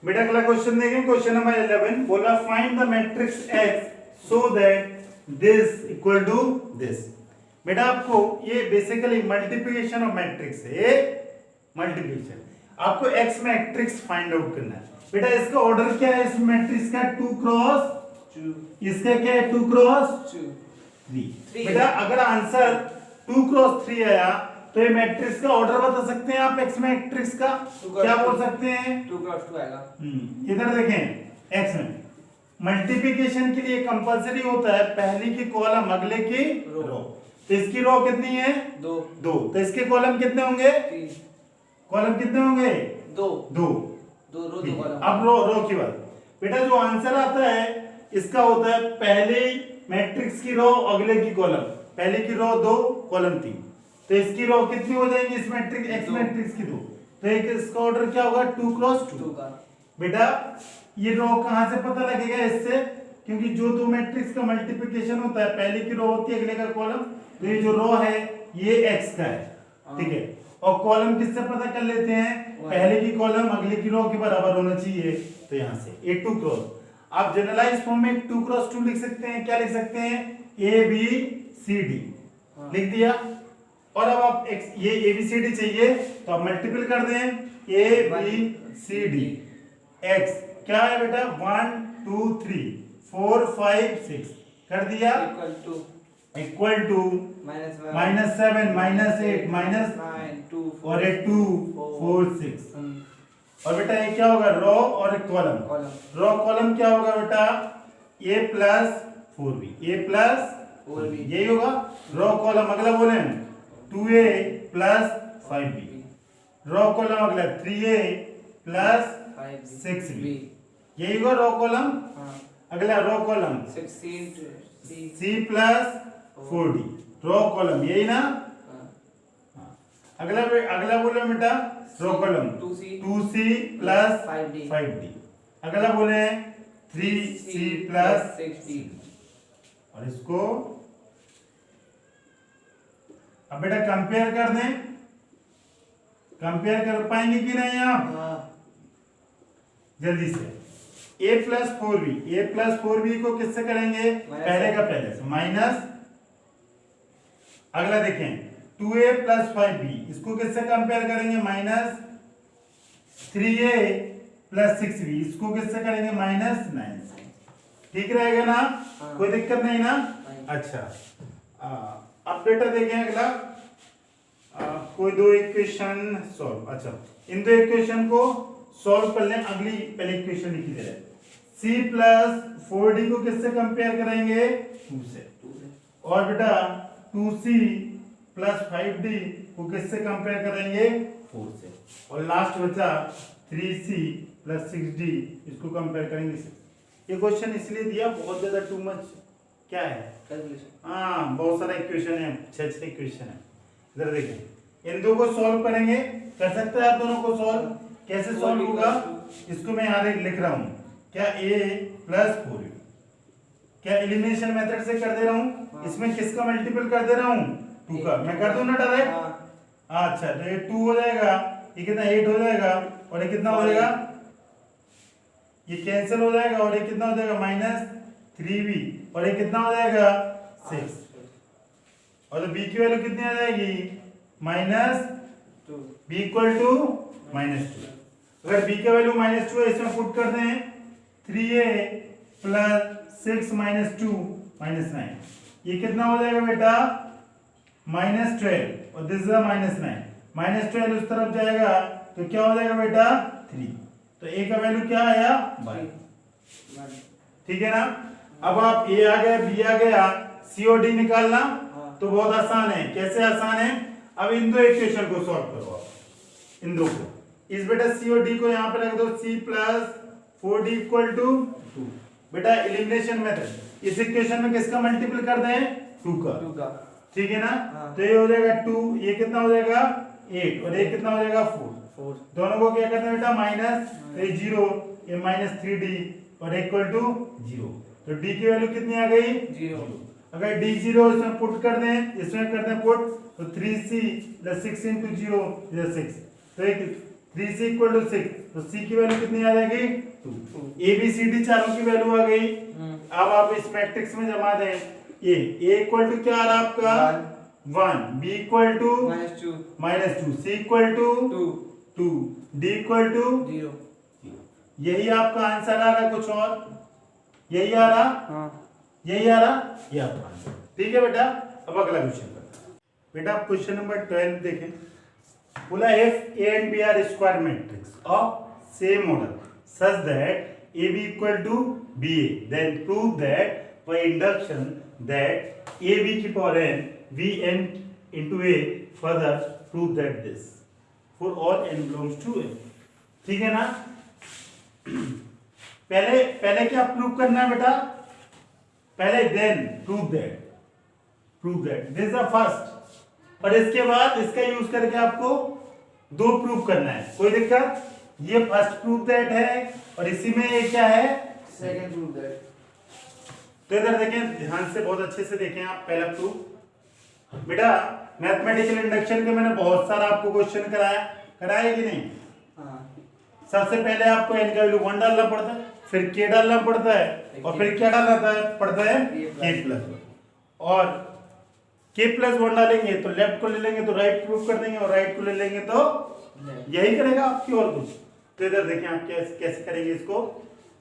बेटा अगला क्वेश्चन देखें, क्वेश्चन नंबर 11 बोला find the matrix X so that this equal to this. बेटा आपको ये बेसिकली मल्टीप्लिकेशन ऑफ मैट्रिक्स है, मल्टीप्लिकेशन। आपको X मैट्रिक्स फाइंड आउट करना है। बेटा इसका ऑर्डर क्या है इस मैट्रिक्स का? 2 क्रॉस 2। इसका क्या है? 2 क्रॉस 3। बेटा अगर आंसर 2 क्रॉस 3 आया तो ये मैट्रिक्स का ऑर्डर बता सकते हैं आप X मैट्रिक्स का? क्या बोल सकते हैं? 2 क्रॉस 2 आएगा। इधर देखें, X में मल्टीप्लिकेशन के लिए कंपलसरी होता है पहली की कॉलम अगले की रो। तो इसकी रो कितनी है? 2। तो इसके कॉलम कितने होंगे? 3। कॉलम कितने होंगे? 2 रो 2 कॉलम। अब रो की बात। बेटा जो आंसर आता है इसका होता है पहले मैट्रिक्स की रो अगले की कॉलम, पहले की रो 2 कॉलम 3। तो इसकी रो कितनी हो जाएगी इस मैट्रिक्स X मैट्रिक्स की? 2। तो एक इसका ऑर्डर क्या होगा? 2 क्रॉस 2 का। बेटा ये रो कहां से पता लगेगा? इससे, क्योंकि जो दो मैट्रिक्स का मल्टीप्लिकेशन होता है पहले की रो होती है अगले का कॉलम, तो ये जो रो है ये X का है, ठीक है। और कॉलम किससे पता कर लेते हैं? पहले की कॉलम अगले की रो के बराबर होना चाहिए, तो यहां से ये 2 क्रॉस। आप जनरलाइज फॉर्म में 2 क्रॉस 2 लिख सकते हैं। क्या लिख सकते हैं? ABCD लिख दिया। और अब आप ये ABCD चाहिए तो आप मल्टीपल कर दें, ABCD X क्या है बेटा? 1 2 3 4 5 6 कर दिया, इक्वल टू -7 -8 -9 2 और 2 4 6। और बेटा ये क्या होगा? रो और एक कॉलम। रो कॉलम क्या होगा बेटा? A plus 4B, A plus 4B यही होगा। रो कॉलम अगला बोले 2A प्लस 5B, रो कॉलम अगला 3A प्लस 6B यही होगा रो कॉलम। अगला row column C plus 4D, row column यही ना। अगला बोले बेटा row column 2C plus 5D, अगला बोले 3C प्लस 6D। और इसको अब बेटा कंपेयर कर दें, कंपेयर कर पाएंगे कि नहीं आप? जल्दी से। A प्लस 4B को किससे करेंगे? पहले का पहले से माइनस। अगला देखें 2A प्लस 5B, इसको किससे कंपेयर करेंगे? माइनस। 3A प्लस 6B, इसको किससे करेंगे? माइनस 9 से। ठीक रहेगा ना? कोई दिक्कत नहीं ना? अच्छा अब बेटा देखें अगला कोई दो इक्वेशन सॉल्व। अच्छा इन दो इक्वेशन को सॉल्व कर लें। अगली पहले इक्वेशन लिखी दे रहे हैं। C प्लस 4D को किससे कंपेयर करेंगे? 2 से। और बेटा 2C प्लस 5D को किससे कंपेयर करेंगे? 4 से। और लास्ट बचा 3C प्लस 6D, इसको कंपेयर करेंगे 6। ये क्वेश्चन इसलिए दिया बहुत ज्यादा टू मच क्या है? हाँ बहुत सारा इक्वेशन है, 6 इक्वेशन है। इधर देखें इन दो को सॉल्व करेंगे। कर सकते हैं आप दोनों को सॉल्व? कैसे सॉल्व होगा? इसको मैं यहाँ लिख रहा हूँ क्या? A प्लस 4B क्या एलिमिनेशन मेथड से कर दे रहा हूँ? इसमें किसका मल्टीपल कर दे रहा हूँ? 2 का। मैं कर दूं ना डायरेक्ट? अच्छा तो ये 2 हो जाएगा, ये कितना 8 हो जाएगा, और ये कितना हो जाएगा? ये कैंसिल हो जाएगा, और ये कितना हो जाएगा? माइनस 3B, और ये कितना हो जाएगा? 6। और तो B की वैल्यू कितनी आ जाएगी? -2। B equal to -2। अगर B का वैल्यू -2 है इसमें पुट कर दें 3A प्लस 6 -2 -9, ये कितना हो जाएगा बेटा? -12, और दिस इज -9। -12 उस तरफ जाएगा तो क्या हो जाएगा बेटा? 3। तो A का वैल्यू क्या आया? 1। ठीक है ना? अब आप A आ गया, B आ गया, C और D निकालना तो बहुत आसान है। कैसे आसान है? अब इन दो इक्वेशन को सॉल्व करो आप, इन दो को। इस बेटा C और D को यहाँ पे रख दो, C plus 4D equal to 2। बेटा एलिमिनेशन मेथड, इस इक्वेशन में किसका मल्टीपल कर दें? 2 का। ठीक है ना? तो ये हो जाएगा 2, ये कितना हो जाएगा? 8, और ये कितना हो जाएगा? 4। दोनों को क्या करते हैं बेटा? माइनस, तो ये 0, ये -3D, और इक्वल टू 0। तो D की वैल्यू कितनी आ गई? 0। अगर D 0 इसमें पुट कर दें, इसमें कर दें पुट, तो 3C प्लस 6 इंटू 0 इधर 6, तो 3C इक्वल टू 6, तो सी की वैल्यू कितनी आ जाएगी 2। ए बी सी डी चारों की वैल्यू आ गई। अब आप इस मैट्रिक्स में जमा दें। ए इक्वल टू क्या आ रहा आपका 1, B equal to -2, C equal to 2, D equal to 0। यही आपका आंसर आ रहा, कुछ और यही आ रहा? यही आ रहा, ये आपका आंसर। ठीक है बेटा, अब अगला क्वेश्चन बेटा आप क्वेश्चन नंबर 12 देखें। बोला if A and B are square matrix of same order such that AB equal to BA, then prove that by induction that AB की power n Vn into A, further prove that this for all n belongs to A। ठीक है ना? पहले क्या prove करना है बेटा? पहले then prove that this is the first, और इसके बाद इसका यूज करके आपको दो प्रूव करना है। कोई दिक्कत? ये फर्स्ट प्रूव दैट है और इसी में ये क्या है सेकंड प्रूव दैट। तो इधर देखें, ध्यान से बहुत अच्छे से देखें आप। पहला प्रूफ बेटा मैथमेटिकल इंडक्शन के मैंने बहुत सारा आपको क्वेश्चन कराया कि नहीं? सबसे पहले आपको n का वैल्यू 1 डालना पड़ता है, फिर k डालना पड़ता है और फिर क्या डालना पड़ता है k+1। और k+1 डालेंगे तो लेफ्ट को ले लेंगे तो राइट प्रूफ कर देंगे और राइट को ले लेंगे तो यही करेगा आपकी, और कुछ। तो इधर देखें आप कैसे करेंगे इसको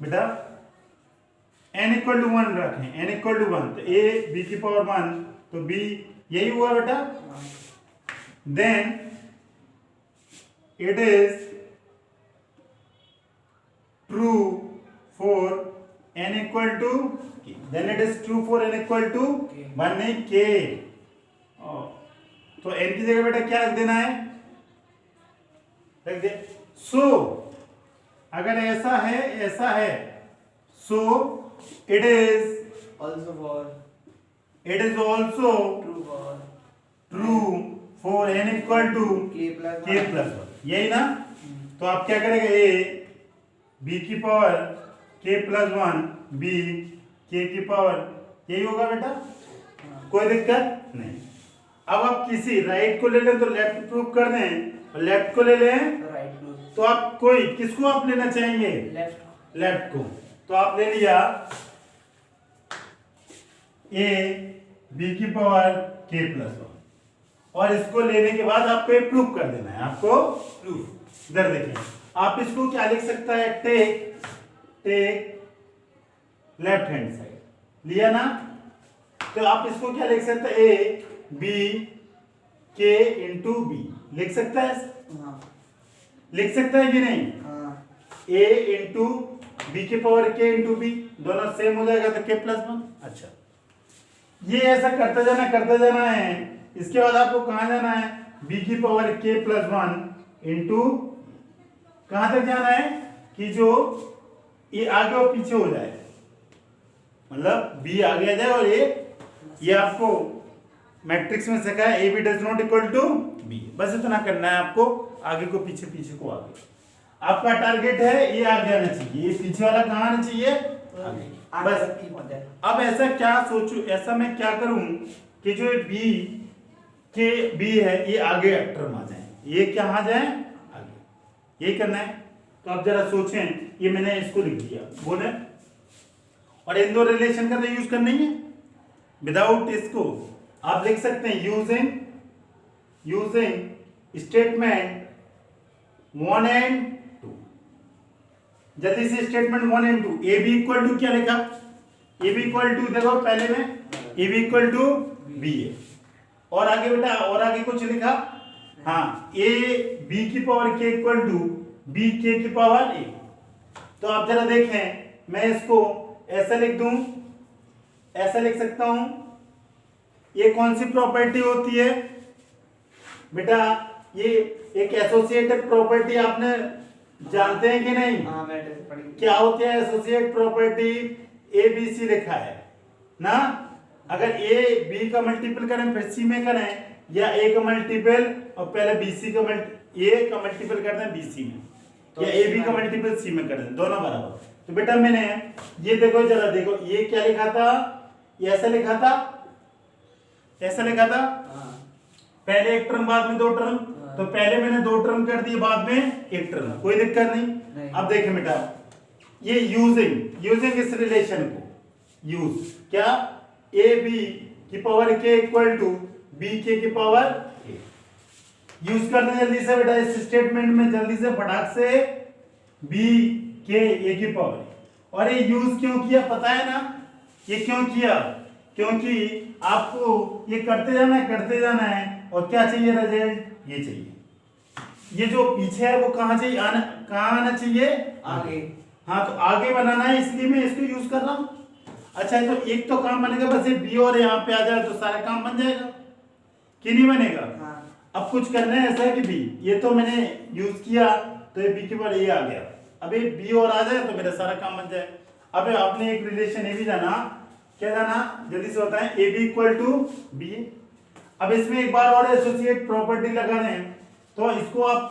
बेटा। n इक्वल टू 1 रखें, n इक्वल टू 1 तो a b की पावर 1 तो b यही हुआ बेटा। Then it is true for n equal to then it is true for n equal to 1 नहीं k। तो n की जगह बेटा क्या रख देना है? रख दे सो अगर ऐसा है so it is also true for n equal to k+1। यही ना? तो आप क्या करेंगे? a b की पावर k+1 b k की पावर, यही होगा बेटा। कोई दिक्कत नहीं। अब आप किसी राइट को ले लें तो लेफ्ट प्रूफ कर दें और लेफ्ट को ले लें तो आप किसको आप लेना चाहेंगे? लेफ्ट को। तो आप ले लिया a b की पावर k+1 और इसको लेने के बाद आपको ये प्रूफ कर देना है। आपको प्रूफ इधर देखें, आप इसको क्या लिख सकता है? टेक लेफ्ट हैंड साइड लिया ना, तो आप इसको क्या लिख सकते हैं? a b k into b लिख सकता है? लिख सकता है कि नहीं? a इंटू b की पावर k इंटू b दोनों सेम हो जाएगा तो k+1। अच्छा, ये ऐसा करते जाना है। इसके बाद आपको कहां जाना है? b की पावर k+1 इंटू कहां तक जाना है कि जो ये आगे और पीछे हो जाए, मतलब b आगे आ जाए और ये आपको मैट्रिक्स में सिखा है AB does not equal to B। बस इतना करना है आपको, आगे को पीछे, पीछे को आगे। आपका टारगेट है ये आगे आना चाहिए, ये पीछे वाला कहाँ आना चाहिए? आगे। बस अब ऐसा क्या सोचूं, ऐसा मैं क्या करूं कि जो B है ये आगे टर्म आ जाए, ये क्या आ जाए आगे, यही करना है। तो आप जरा सोचें, ये मैंने इसको लिख दिया बोले, और इन दो रिलेशन का तो यूज करना ही है। विदाउट इसको आप लिख सकते हैं यूजिंग स्टेटमेंट 1 एंड 2। जल्दी से statement 1 and 2। A B equal to क्या लिखा? ए बी इक्वल टू देखो पहले में A B equal to B है, और आगे बेटा और आगे कुछ लिखा? हाँ, ए बी की पावर के इक्वल टू बी के की पावर ए। तो आप जरा देखें, मैं इसको ऐसा लिख दूं, ऐसा लिख सकता हूं। ये कौन सी प्रॉपर्टी होती है बेटा? ये एक एसोसिएटेड प्रॉपर्टी आपने जानते हैं कि नहीं? क्या होती है associate property? A B C लिखा है ना। अगर ए बी का मल्टीपल करें फिर सी में करें, या ए का मल्टीपल और पहले बी सी का ए का मल्टीपल कर दें बी सी में, तो या ए बी का मल्टीपल सी में कर दें, दोनों बराबर। तो बेटा मैंने ये देखो, जरा देखो, ये क्या लिखा था? ये ऐसा लिखा था, ऐसा लिखा था। पहले एक टर्म बाद में दो टर्म, तो पहले मैंने 2 टर्म कर दिए, बाद में 1 टर्म, कोई दिक्कत नहीं। अब देखें बेटा, ये यूजिंग इस रिलेशन को यूज क्या, ए बी की पावर के इक्वल टू बी के की पावर ए यूज करना जल्दी से बेटा इस स्टेटमेंट में, जल्दी से फटाक से बी के ए की पावर। और ये यूज क्यों किया पता है ना, ये क्यों किया, क्योंकि आपको ये करते जाना है और क्या चाहिए रिजल्ट, ये चाहिए। ये जो पीछे है वो कहाँ चाहिए आना, कहाँ आना चाहिए, आगे। हाँ तो आगे बनाना है, इसलिए मैं इसको यूज कर रहा हूँ। अच्छा तो एक तो काम बनेगा, बस ये बी और यहाँ पे आ जाए तो सारा काम बन जाएगा कि नहीं बनेगा। हाँ। अब कुछ करना है ऐसा कि बी, ये तो मैंने यूज किया तो ये बी के बाद ये आ गया, अब ये बी और आ जाए तो मेरा सारा काम बन जाए। अब आपने एक रिलेशन ये भी जाना, क्या जाना जल्दी से बताएं, A B equal to B. अब इसमें एक बार और एसोसिएट प्रॉपर्टी लगा दें, तो इसको आप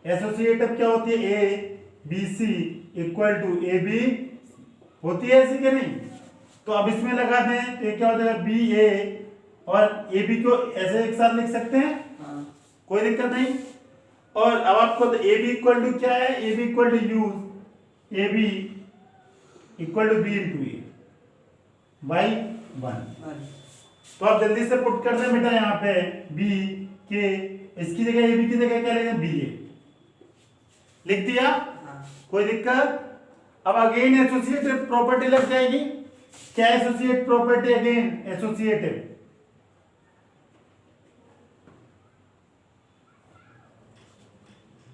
एसोसिएटिव क्या होती है, A B C equal to A B होती है ऐसी कि नहीं। तो अब इसमें लगा दें तो ये क्या हो जाएगा, बी ए और ए बी को ऐसे एक साथ लिख सकते हैं। हाँ। कोई दिक्कत नहीं। और अब आपको ए बी इक्वल टू क्या है, A B equal to use A B equal to B into A by 1। तो आप जल्दी से पुट कर दें बेटा, यहाँ पे बी के इसकी जगह ए बी की जगह क्या लेंगे, बी ए लिख दिया। हाँ। कोई दिक्कत। अब अगेन एसोसिएटिव प्रॉपर्टी लग जाएगी। क्या एसोसिएट प्रॉपर्टी, अगेन एसोसिएटिव,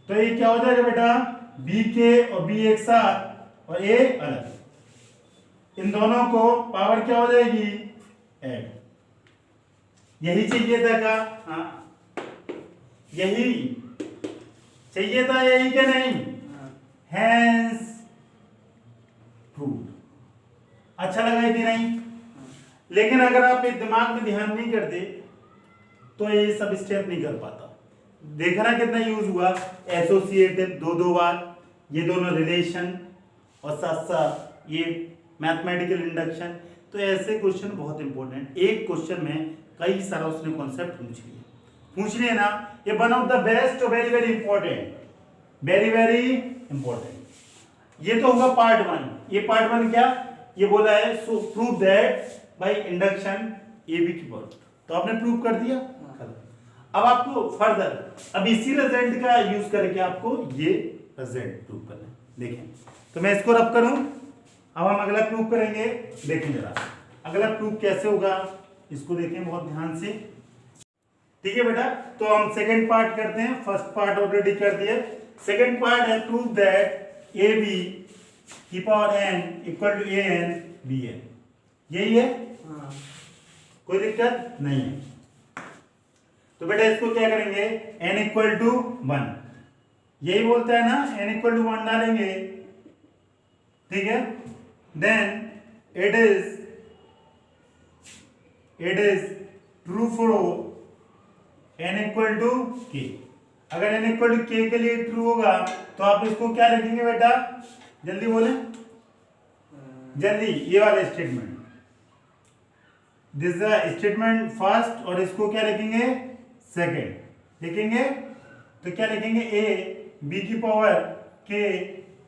तो ये क्या हो जाएगा बेटा, बी के और बी एक साथ और ए अलग, इन दोनों को पावर क्या हो जाएगी, ऐड। यही चाहिए था का, हाँ यही चाहिए था, यही क्या नहीं, हैंस प्रूव्ड। अच्छा लगा है कि नहीं। लेकिन अगर आप एक दिमाग में ध्यान नहीं करते तो ये सब स्टेप नहीं कर पाता। देखना कितना यूज हुआ, एसोसिएटिव दो बार, ये दोनों रिलेशन और साथ साथ ये मैथमेटिकल इंडक्शन। तो ऐसे क्वेश्चन बहुत इंपॉर्टेंट, एक क्वेश्चन में कई सारा उसने कॉन्सेप्ट पूछ लिए ना, ये वन ऑफ द बेस्ट और very very important, very very important. ये तो होगा पार्ट 1। ये पार्ट 1 क्या, ये बोला है so prove that by induction A B की पावर, तो आपने प्रूव कर दिया। अब आपको फर्दर, अब इसी रिजल्ट का यूज करके आपको ये रिजल्ट प्रूव करना है। देखें तो मैं इसको रब करूं, अब हम अगला प्रूव करेंगे। देखें जरा अगला प्रूव कैसे होगा, इसको देखें बहुत ध्यान से। ठीक है बेटा, तो हम सेकंड पार्ट करते हैं, फर्स्ट पार्ट ऑलरेडी कर दिया। सेकंड पार्ट है प्रूव दैट ए बी की power N equal to A N B N, यही है। हाँ। कोई दिक्कत नहीं है। तो बेटा इसको क्या करेंगे, n इक्वल टू 1, यही बोलता है ना, n इक्वल टू 1 डालेंगे, ठीक है। Then it is true for n equal to k। अगर n इक्वल टू k के लिए ट्रू होगा तो आप इसको क्या लिखेंगे बेटा, जल्दी बोले, जल्दी, ये वाला statement, this is the statement first, और इसको क्या लिखेंगे, सेकेंड लिखेंगे। तो क्या लिखेंगे, ए बी की पावर के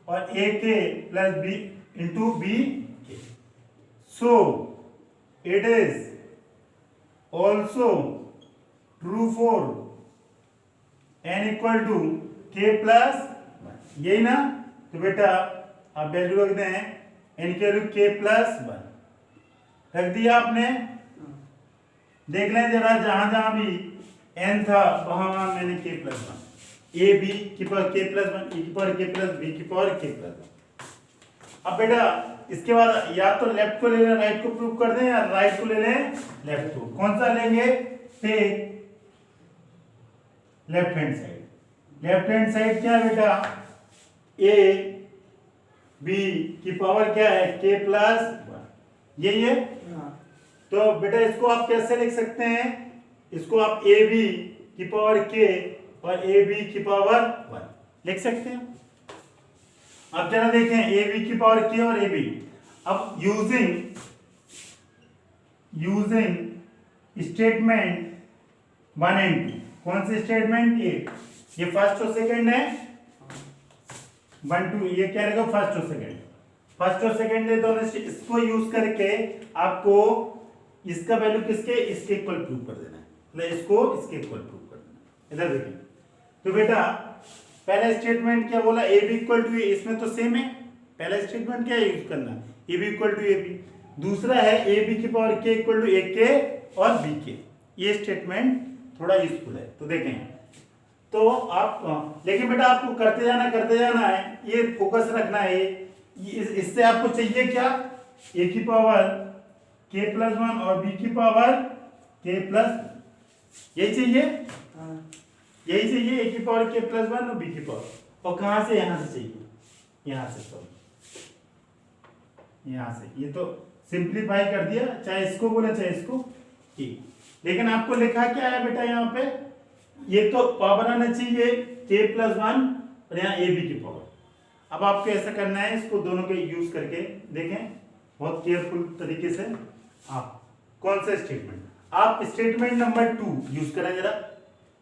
और ए के plus B into B K. So it is also true for N equal to K plus, यही ना। तो बेटा आप वैल्यू रख दें, एन की वैल्यू के प्लस 1 रख दिया आपने। देख लें जरा, जहां जहां भी n था वहां मैंने k प्लस 1, ए बी की पावर k प्लस 1, e की पावर k प्लस b की पावर k प्लस 1। अब बेटा इसके बाद या तो लेफ्ट को ले लें, राइट को प्रूव कर दें, या राइट को ले लें, लेफ्ट को। कौन सा लेंगे, take left hand side. Left hand side क्या है बेटा, ए बी की पावर क्या है, k प्लस 1, यही है। तो बेटा इसको आप कैसे लिख सकते हैं, इसको आप ए बी की पावर के और ए बी की पावर 1 लिख सकते हैं। अब जरा देखें, ए बी की पावर के और ए बी, अब यूजिंग स्टेटमेंट 1 एंड 2, कौन से स्टेटमेंट? ये फर्स्ट और सेकंड है, 1 2, ये क्या रहेगा? फर्स्ट और सेकंड। फर्स्ट और सेकंड है तो इसको यूज करके आपको इसका वैल्यू किसके इसके इक्वल प्रूव कर देना है, मतलब इसको इसके इक्वल प्रूव कर देना है। इधर देखिए, तो बेटा पहला स्टेटमेंट क्या बोला? ए बी इक्वल टू ए, इसमें तो सेम है। पहला स्टेटमेंट क्या यूज करना है? A B equal to A B. दूसरा है ए बी की पावर के इक्वल टू ए के और बी के। ये स्टेटमेंट थोड़ा यूजफुल है, तो देखें। तो आप लेकिन बेटा आपको करते जाना है, ये फोकस रखना है। इससे आपको चाहिए क्या? ए की पावर के प्लस 1 और बी की पावर के प्लस, यही चाहिए, यही चाहिए, ए की पावर के प्लस 1 और बी की पावर। और कहां से? यहां से चाहिए, यहां से, तो यहां से। ये तो सिंप्लीफाई कर दिया, चाहे इसको बोले चाहे इसको, ठीक। लेकिन आपको लिखा क्या है बेटा यहाँ पे? ये तो पावर आना चाहिए के प्लस 1 और यहाँ ए बी की पावर। अब आपको ऐसा करना है, इसको दोनों के यूज करके देखें बहुत केयरफुल तरीके से। आप कौन सा स्टेटमेंट? आप स्टेटमेंट नंबर 2 यूज करें जरा।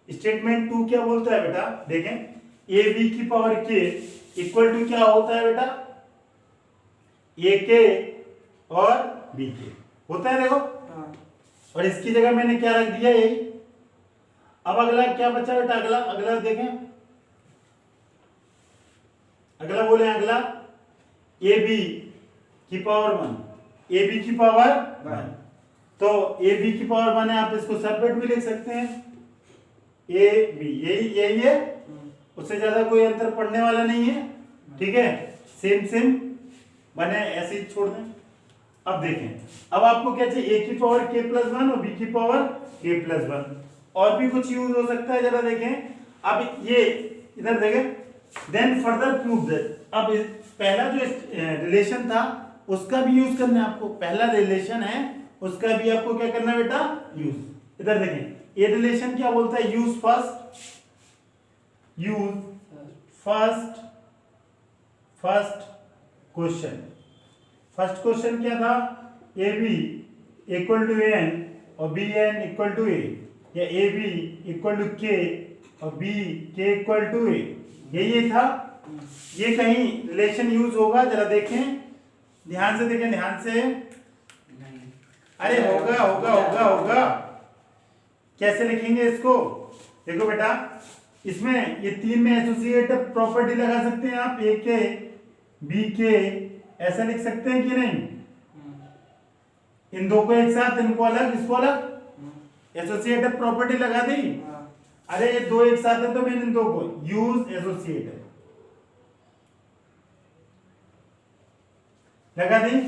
स्टेटमेंट 2 क्या बोलता है बेटा? देखें, ए बी की पावर के इक्वल टू क्या होता है बेटा? ए के और बी के होता है, देखो। और इसकी जगह मैंने क्या रख दिया? यही। अब अगला क्या बचा बेटा? अगला देखें, अगला बोले, अगला ए बी की पावर 1, ए बी की पावर 1। तो ए बी की पावर 1 है, आप इसको सेपरेट भी लिख सकते हैं, ए बी, यही है, उससे ज्यादा कोई अंतर पड़ने वाला नहीं है, ठीक है। सेम बने, ऐसे ही छोड़ दें। अब देखें, अब आपको क्या चाहिए? ए की पावर के प्लस 1 और बी की पावर के प्लस 1। और भी कुछ यूज हो सकता है, जरा देखें। अब ये इधर देखें, देन फर्दर प्रूव दैट। अब पहला जो रिलेशन था उसका भी यूज करना है आपको। पहला रिलेशन है उसका भी आपको क्या करना है बेटा? यूज। इधर देखें, ये रिलेशन क्या बोलता है? Use first question. First question क्या था? A B equal to N और B N equal to A, या ए बी इक्वल टू के और बी के इक्वल टू ए, यही था। ये कहीं रिलेशन यूज होगा? जरा देखें, ध्यान से देखें, ध्यान से। अरे होगा। कैसे लिखेंगे इसको? देखो बेटा, इसमें ये 3 में एसोसिएटिव प्रॉपर्टी लगा सकते हैं आप। ए के बी के ऐसा लिख सकते हैं कि नहीं? इन दो को एक साथ, इनको अलग, इसको अलग, एसोसिएटिव प्रॉपर्टी लगा दी। अरे ये दो एक साथ है तो मैंने इन दो को यूज एसोसिएटिव लगा दी।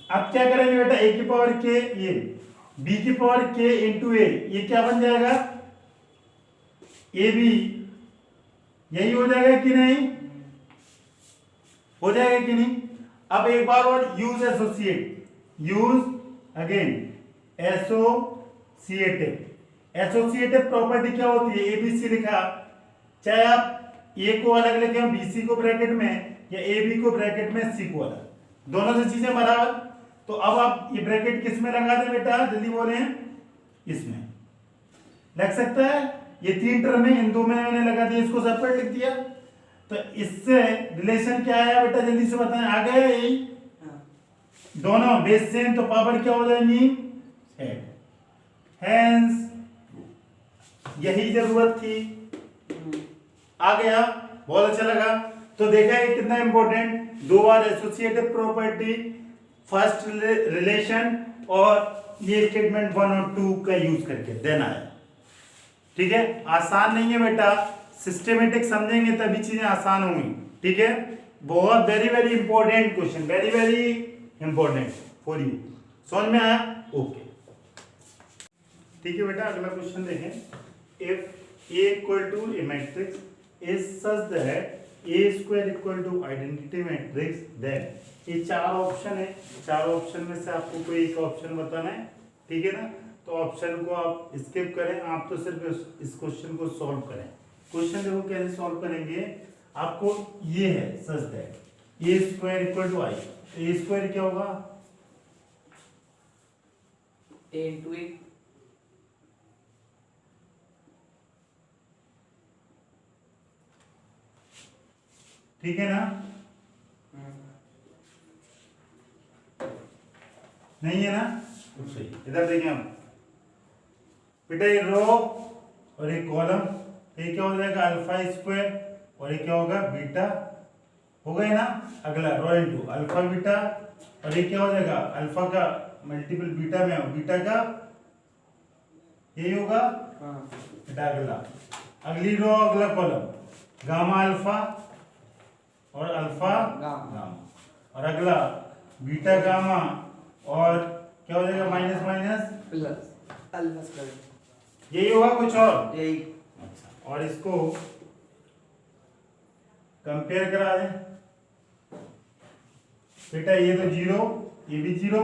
अब क्या करेंगे बेटा? ए की पावर के, ये बी की पावर के इंटू ए, ये क्या बन जाएगा? ए बी, यही हो जाएगा कि नहीं? हो जाएगा कि नहीं? अब एक बार और use associate, use again associative property क्या होती है? एबीसी लिखा, चाहे आप ए को अलग लिखे बीसी को ब्रैकेट में, या ए बी को ब्रैकेट में सी को अलग, दोनों से चीजें बराबर। तो अब आप ये ब्रैकेट किस में लगा दें बेटा? जल्दी बोले। इसमें लग सकता है। ये 3 टर्म है, इन दो में मैंने लगा दिया, इसको सेपरेट लिख दिया। तो इससे रिलेशन क्या आया बेटा? जल्दी से बताएं। आ गया यही? दोनों बेस सेम, तो पावर क्या हो जाएंगी? हेंस यही जरूरत थी। आ गया? बहुत अच्छा लगा। तो देखा है कितना इंपॉर्टेंट, 2 बार एसोसिएटिव प्रॉपर्टी, फर्स्ट रिलेशन, और ये स्टेटमेंट 1 और 2 का यूज करके देना है। ठीक है, आसान नहीं है बेटा, सिस्टमेटिक समझेंगे तभी चीजें आसान होंगी। ठीक है, बहुत very important question, very important for you. समझ में आया? ओके, ठीक है बेटा, अगला क्वेश्चन देखें। If A equal to a matrix is such that A square equal to identity matrix, then ये 4 ऑप्शन है, 4 ऑप्शन में से आपको कोई एक ऑप्शन बताना है। ठीक है ना? तो ऑप्शन को आप स्किप करें, आप तो सिर्फ इस क्वेश्चन को सॉल्व करें। क्वेश्चन देखो कैसे सॉल्व करेंगे। आपको ये है such that A square equal to I, A square क्या होगा? ए इंटू ए, ठीक है ना? नहीं है ना? तो सही। इधर देखिए हम बेटा, ये रो और एक कॉलम, ये क्या हो जाएगा अल्फा स्क्वायर और ये क्या होगा बीटा, हो गए ना? अगला रो इनटू अल्फा बीटा और ये क्या हो जाएगा अल्फा का मल्टीपल बीटा में, बीटा का यही होगा बेटा। अगला अगली रो अगला कॉलम गामा अल्फा और अल्फा गामा और अगला बीटा गामा और क्या हो जाएगा minus minus plus alpha square, यही होगा कुछ और यही। अच्छा, और इसको कंपेयर करा दें बेटा, ये तो जीरो ये भी जीरो,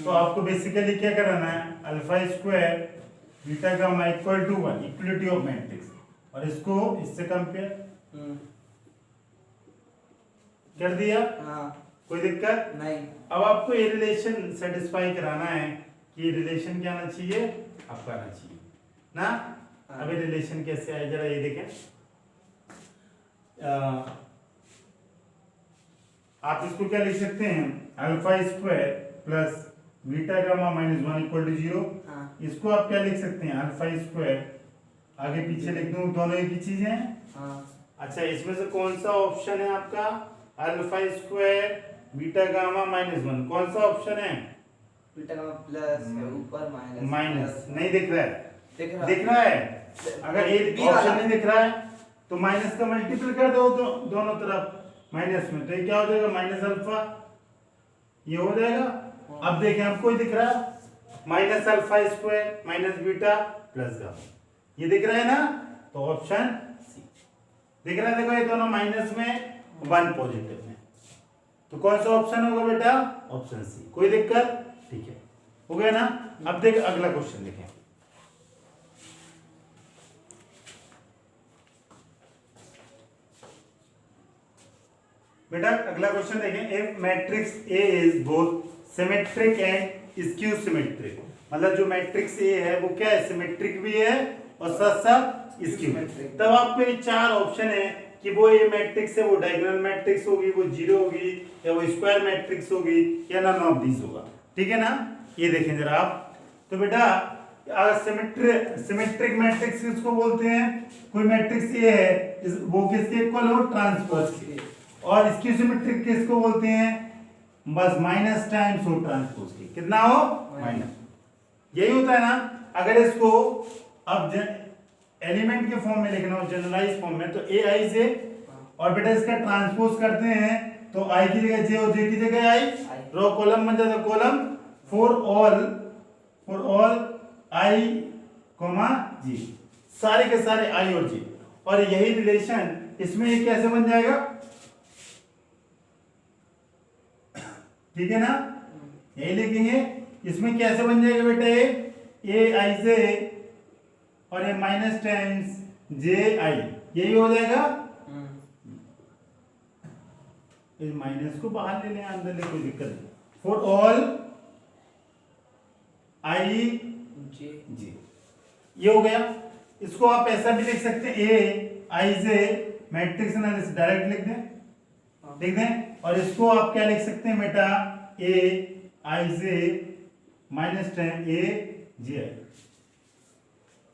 तो आपको बेसिकली क्या कराना है alpha square beta gamma equal to 1, equality of matrix, और इसको इससे कंपेयर कर दिया। हाँ, कोई दिक्कत नहीं। अब आपको ये रिलेशन सेटिस्फाई कराना है कि ये रिलेशन क्या आना चाहिए, आपका आना चाहिए ना। अब ये रिलेशन कैसे आए जरा ये देखें। आप इसको क्या लिख सकते हैं alpha square plus beta gamma minus 1 equal to 0। इसको आप क्या लिख सकते हैं अल्फा स्क्वायर, आगे पीछे लिख दूं, दोनों एक ही चीज है। अच्छा, इसमें से कौन सा ऑप्शन है आपका alpha square beta gamma minus 1, कौन सा ऑप्शन है? बीटा गामा प्लस है, ऊपर माइनस। माइनस नहीं दिख रहा है, दिख रहा है। अगर एक ऑप्शन नहीं दिख रहा है तो माइनस का मल्टीपल कर दो तो दोनों तरफ माइनस में, तो ये क्या हो जाएगा माइनस अल्फा, ये हो जाएगा। अब देखें आपको ही दिख रहा है minus alpha square minus beta plus gamma, ये दिख रहा है ना, तो ऑप्शन सी दिख रहा है। देखो ये दोनों माइनस में 1 पॉजिटिव में, तो कौन सा ऑप्शन होगा बेटा, ऑप्शन सी। कोई दिक्कत? ठीक है, हो गया ना। अब देख अगला क्वेश्चन देखें। बेटा अगला क्वेश्चन देखें, if matrix A is both symmetric and skew symmetric, मतलब जो मैट्रिक्स ए है वो क्या है, सिमेट्रिक भी है और साथ साथ स्क्यू। तब आपको ये 4 ऑप्शन है कि वो ये मैट्रिक्स है वो डायगोनल मैट्रिक्स होगी, वो जीरो होगी, या वो स्क्वायर मैट्रिक्स होगी, या नन ऑफ दीज होगा। ठीक है ना? ये देखें जरा आप, तो बेटा सिमेट्रिक मैट्रिक्स किसको बोलते हैं, कोई मैट्रिक्स ये है वो किसके इक्वल हो, ट्रांसपोज के, और स्क्यू सिमेट्रिक किसको बोलते हैं, बस माइनस टाइम्स हो ट्रांसपोज के, कितना हो माइनस, यही होता है ना। अगर इसको अब एलिमेंट के फॉर्म में लिखना हो जनरलाइज फॉर्म में, तो ए आई जे, और बेटा इसका ट्रांसपोज करते हैं तो आई की जगह जे और जे की जगह आई, रो कॉलम बन जाता है column for all i comma j, सारे के सारे आई और जे, और यही रिलेशन इसमें ये कैसे बन जाएगा, ठीक है ना, यही लिखेंगे। इसमें कैसे बन जाएगा बेटा, ए आई जे और ये माइनस टाइम्स जे आई, यही हो जाएगा। इस माइनस को बाहर ले लें, अंदर ले, कोई दिक्कत नहीं। फॉर ऑल आई जे, ये हो गया। इसको आप ऐसा भी लिख सकते हैं, ए i J matrix analysis direct लिख दें, और इसको आप क्या लिख सकते हैं बेटा, a i J minus time A j आई।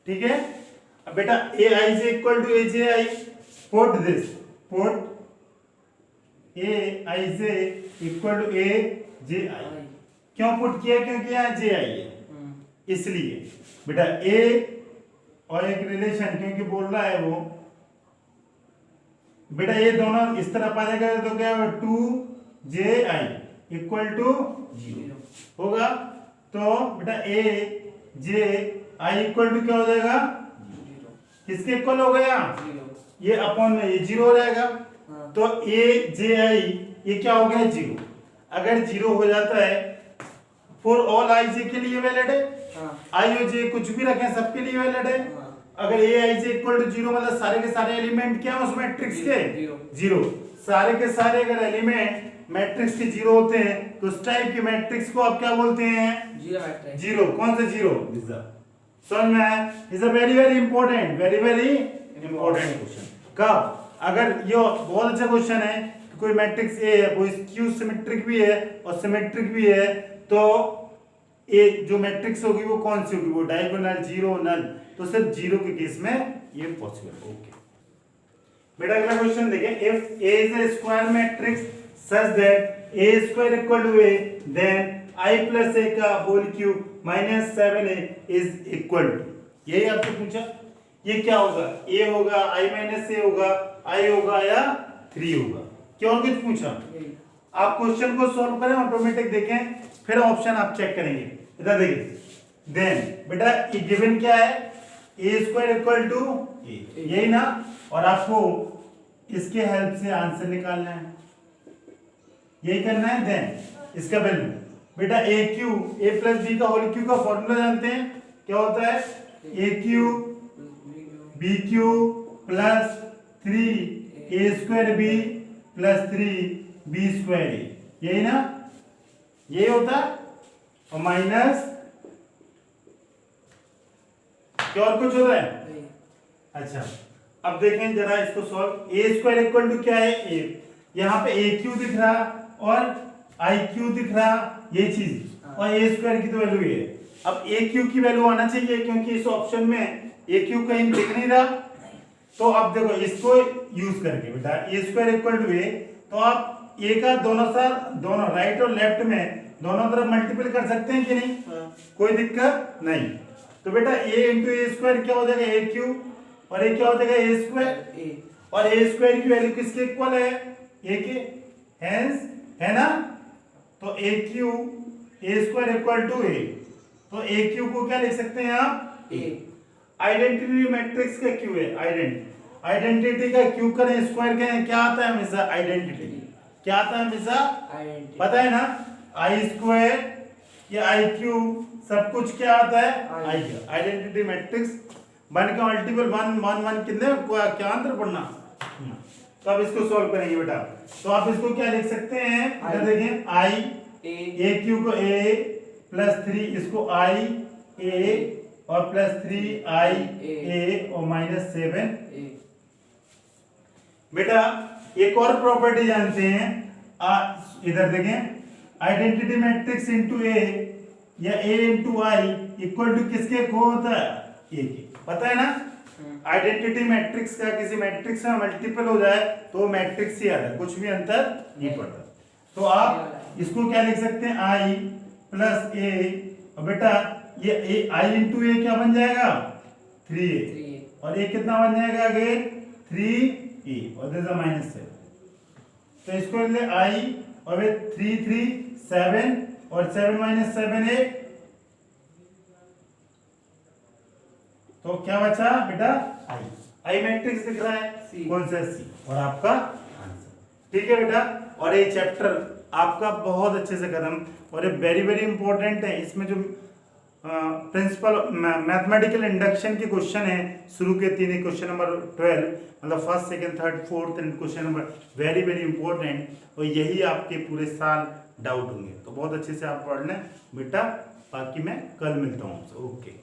ठीक है। अब बेटा a i j equal to a j i, put this, put a i j equal to a j i. क्यों पुट किया, क्योंकि यहाँ जे आई है इसलिए बेटा ए और एक रिलेशन, क्योंकि बोल रहा है वो बेटा ये दोनों इस तरफ आ जाएगा तो क्या होगा, 2ji इक्वल टू 0 होगा। तो बेटा ए जे आई इक्वल टू क्या हो जाएगा, किसके इक्वल हो गया, ये अपॉन में ये 0 हो जाएगा। तो ए जे आई ये क्या हो गया 0। अगर 0 हो जाता है फॉर ऑल आई जे के लिए वैलिड है, आई और जे कुछ भी रखें सबके लिए वैलिड है। अगर ए आई जे इक्वल टू 0 मतलब सारे के सारे एलिमेंट क्या है उस मैट्रिक्स के 0, सारे के सारे अगर एलिमेंट मैट्रिक्स के 0 होते हैं तो उस टाइप के मैट्रिक्स को आप क्या बोलते हैं, जीरो। कौन सा 0, समझ में आया। Is a very very important question. कब, अगर ये बहुत अच्छा क्वेश्चन है, कोई मैट्रिक्स ए है वो स्क्यू सिमेट्रिक भी है और सिमेट्रिक भी है, तो ए जो मैट्रिक्स होगी वो कौन सी होगी, वो डायगोनल, जीरो, नल, तो सिर्फ जीरो के केस में ये पॉसिबल। ओके बेटा अगला क्वेश्चन देखें, if a is a square matrix such that A square equal to a, then I plus a का whole cube minus 7a is equal to, यही आपसे पूछा, ये क्या होगा, ए होगा, आई माइनस ए होगा, आई होगा या 3 होगा, क्यों कुछ पूछा। आप क्वेश्चन को सॉल्व करें, ऑटोमेटिक देखें, फिर ऑप्शन आप चेक करेंगे। इधर देखिए, देन बेटा ये गिवन क्या है, ए स्क्वायर इक्वल टू ए, यही ना, और आपको इसके हेल्प से आंसर निकालना है, यही करना है। देन इसका वैल्यू बेटा a cube, a plus b का होल क्यू का फॉर्मूला जानते हैं, क्या होता है, a cube b cube plus 3 a square b plus 3 b square a, यही ना, यही होता है, और माइनस क्या और कुछ होता है। अच्छा अब देखें जरा इसको solve, A square equal to क्या है, ए, यहाँ पे ए क्यू दिख रहा और आई क्यू दिख रहा, ये चीज, और ए स्क्वायर की तो वैल्यू है। अब ए क्यू की वैल्यू आना चाहिए, क्योंकि इस ऑप्शन में ए क्यू कहीं दिख नहीं रहा, तो अब देखो इसको यूज करके बेटा ए स्क्वायर इक्वल टू ए, तो आप ए का दोनों राइट और लेफ्ट में दोनों तरफ मल्टीपल कर सकते हैं कि नहीं, कोई दिक्कत नहीं। तो बेटा ए इंटू ए स्क्वायर क्या हो जाएगा, ए क्यू, और ए क्या हो जाएगा, ए स्क्वायर, और ए स्क्वायर की वैल्यू किसके इक्वल है, ए के, हेंस है ना, तो a cube a square equal to a, तो ए क्यू को क्या लिख सकते हैं आप, ए, आइडेंटिटी मैट्रिक्स का क्यू है, आइडेंटिटी का क्यू करें स्क्वायर करें, क्या आता है हमेशा, आइडेंटिटी, क्या आता है हमेशा, पता है ना, आई स्क्वायर या आई क्यूब सब कुछ क्या आता है, आई का, आइडेंटिटी मैट्रिक्स, 1 का मल्टीपल 1 1 1 कितने, क्या अंतर पढ़ना। तो अब इसको सॉल्व करेंगे बेटा, तो आप इसको क्या लिख सकते हैं, इधर देखें, आई ए क्यू को ए प्लस 3, इसको आई ए और प्लस 3 आई ए और माइनस 7 बेटा एक और प्रॉपर्टी जानते हैं, इधर देखें, आइडेंटिटी मैट्रिक्स इनटू ए या A into I equal to किसके को होता है, ए के, पता है ना, आइडेंटिटी मैट्रिक्स का किसी मैट्रिक्स में मल्टीपल हो जाए तो मैट्रिक्स ही आता है, कुछ भी अंतर नहीं पड़ता। तो आप इसको क्या लिख सकते हैं, आई प्लस ए, और बेटा ये ए आई इंटू ए क्या बन जाएगा, 3a, और ए कितना बन जाएगा आगे, 3e, और दिस इज माइनस 7, तो इसको ले आई और 3 3 7, और 7 माइनस 7 8, तो क्या बचा बेटा, आई मैट्रिक्स दिख रहा है, कौन सा, सी, और आपका आंसर, ठीक है बेटा। और ये चैप्टर आपका बहुत अच्छे से खत्म, और ये वेरी वेरी इंपॉर्टेंट है, इसमें जो प्रिंसिपल मैथमेटिकल इंडक्शन के क्वेश्चन है शुरू के 3, क्वेश्चन नंबर 12, मतलब first second third fourth and question number very very important, और यही आपके पूरे साल डाउट होंगे, तो बहुत अच्छे से आप पढ़ लें बेटा, बाकी मैं कल मिलता हूँ, ओके।